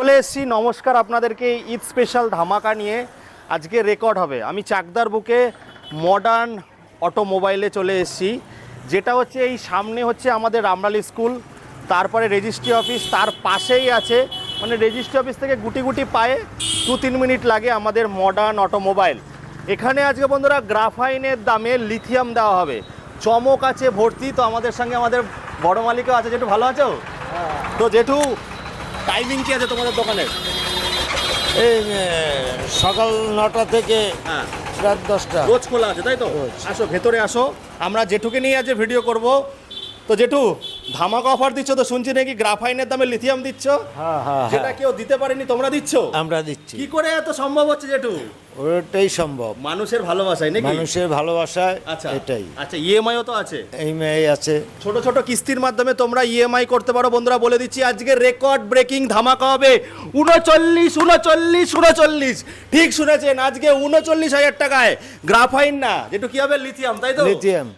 চলে এসেছি নমস্কার আপনাদেরকে ঈদ স্পেশাল ধামাকা নিয়ে। আজকে রেকর্ড হবে। আমি চাকদার বুকে মডার্ন অটোমোবাইলে চলে এসেছি, যেটা হচ্ছে এই সামনে হচ্ছে আমাদের রামরালি স্কুল, তারপরে রেজিস্ট্রি অফিস, তার পাশেই আছে মানে রেজিস্ট্রি অফিস থেকে গুটি গুটি পায়ে 2-3 মিনিট লাগে আমাদের মডার্ন অটোমোবাইল। এখানে আজকে বন্ধুরা গ্রাফাইনের দামে লিথিয়াম দেওয়া হবে, চমক আছে ভর্তি। তো আমাদের সঙ্গে আমাদের বড় মালিকও আছে। জেঠু ভালো আছো? তো জেঠু, টাইমিং কি আছে তোমাদের দোকানের? এই সকাল 9টা থেকে হ্যাঁ, রাত 10টা। রোজ খোলা আছে তাই তো? রোজ। আসো ভেতরে আসো, আমরা জেঠুকে নিয়ে আজ ভিডিও করব। তো জেঠু, ধামাকা অফার দিচ্ছ তো শুনছি, নাকি গ্রাফাইনের দামে লিথিয়াম দিচ্ছ? হ্যাঁ হ্যাঁ যেটা হ্যাঁ, কেউ দিতে পারেনি তোমরা দিচ্ছ। আমরা দিচ্ছি। কি করে এত সম্ভব হচ্ছে জেঠু? ওটাই সম্ভব, মানুষের ভালোবাসায় নাকি? মানুষের ভালোবাসায়। আচ্ছা এটাই। আচ্ছা, ইএমআইও তো আছে। এই মেয়ে আছে। ছোট ছোট কিস্তির মাধ্যমে তোমরা ইএমআই করতে পারো। বন্ধুরা বলে দিচ্ছি, আজকে রেকর্ড ব্রেকিং ধামাকা হবে। 39 ঠিক শুনেছেন, আজকে 39,000 টাকায় গ্রাফাইন না, যেটু কি হবে লিথিয়াম, তাই তো? লিথিয়াম।